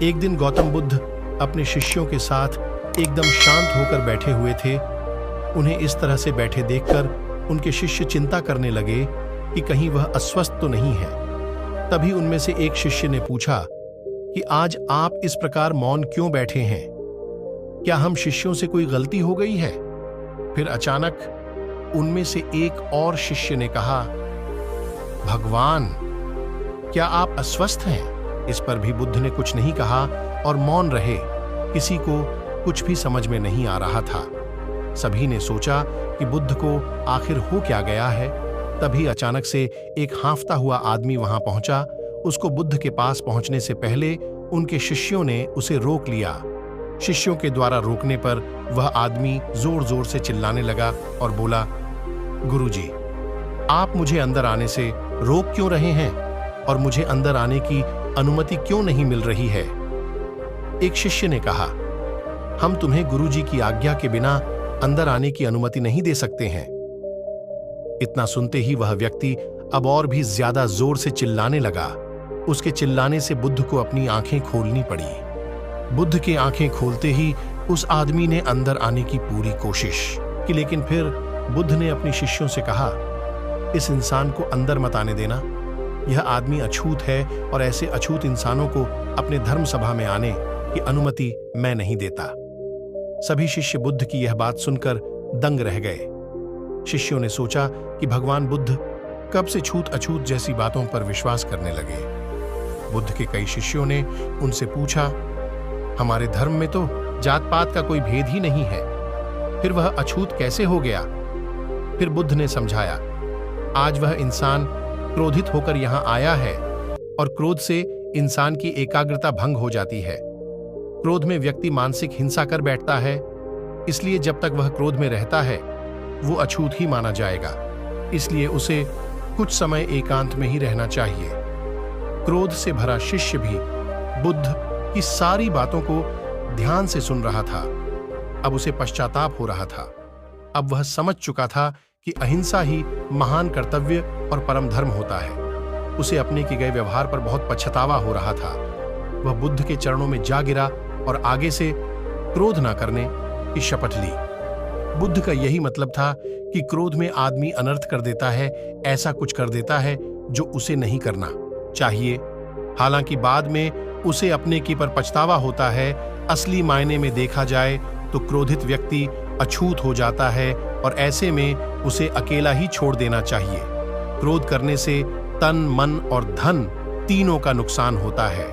एक दिन गौतम बुद्ध अपने शिष्यों के साथ एकदम शांत होकर बैठे हुए थे। उन्हें इस तरह से बैठे देखकर उनके शिष्य चिंता करने लगे कि कहीं वह अस्वस्थ तो नहीं है। तभी उनमें से एक शिष्य ने पूछा कि आज आप इस प्रकार मौन क्यों बैठे हैं? क्या हम शिष्यों से कोई गलती हो गई है? फिर अचानक उनमें से एक और शिष्य ने कहा, भगवान, क्या आप अस्वस्थ हैं? इस पर भी बुद्ध ने कुछ नहीं कहा और मौन रहे। किसी को कुछ भी समझ में नहीं आ रहा था। सभी ने सोचा कि बुद्ध को आखिर हो क्या गया है। तभी अचानक से एक हाँफता हुआ आदमी वहां पहुंचा। उसको बुद्ध के पास पहुंचने से पहले उनके शिष्यों ने उसे रोक लिया। शिष्यों के द्वारा रोकने पर वह आदमी जोर जोर से चिल्लाने लगा और बोला, गुरुजी, आप मुझे अंदर आने से रोक क्यों रहे हैं और मुझे अंदर आने की अनुमति क्यों नहीं मिल रही है? एक शिष्य ने कहा, हम तुम्हें गुरुजी की आज्ञा के बिना अंदर आने की अनुमति नहीं दे सकते हैं। इतना सुनते ही वह व्यक्ति अब और भी ज्यादा जोर से चिल्लाने लगा। उसके चिल्लाने से बुद्ध को अपनी आंखें खोलनी पड़ी। बुद्ध की आंखें खोलते ही उस आदमी ने अंदर आने की पूरी कोशिश की, लेकिन फिर बुद्ध ने अपने शिष्यों से कहा, इस इंसान को अंदर मत आने देना। यह आदमी अछूत है और ऐसे अछूत इंसानों को अपने धर्म सभा में आने की अनुमति मैं नहीं देता। सभी शिष्य बुद्ध की यह बात सुनकर दंग रह गए। शिष्यों ने सोचा कि भगवान बुद्ध कब से छूत अछूत जैसी बातों पर विश्वास करने लगे। बुद्ध के कई शिष्यों ने उनसे पूछा, हमारे धर्म में तो जात पात का कोई भेद ही नहीं है, फिर वह अछूत कैसे हो गया? फिर बुद्ध ने समझाया, आज वह इंसान क्रोधित होकर यहां आया है और क्रोध से इंसान की एकाग्रता भंग हो जाती है। क्रोध में व्यक्ति मानसिक हिंसा कर बैठता है, इसलिए जब तक वह क्रोध में रहता है वो अछूत ही माना जाएगा। इसलिए उसे कुछ समय एकांत में ही रहना चाहिए। क्रोध से भरा शिष्य भी बुद्ध की सारी बातों को ध्यान से सुन रहा था। अब उसे पश्चाताप हो रहा था। अब वह समझ चुका था कि अहिंसा ही महान कर्तव्य और परम धर्म होता है। उसे अपने किए गए व्यवहार पर बहुत पछतावा हो रहा था। वह बुद्ध के चरणों में जा गिरा और आगे से क्रोध न करने की शपथ ली। बुद्ध का यही मतलब था कि क्रोध में आदमी अनर्थ कर देता है, ऐसा कुछ कर देता है जो उसे नहीं करना चाहिए। हालांकि बाद में उसे अपने की पर पछतावा होता है। असली मायने में देखा जाए तो क्रोधित व्यक्ति अछूत हो जाता है और ऐसे में उसे अकेला ही छोड़ देना चाहिए। क्रोध करने से तन, मन और धन तीनों का नुकसान होता है।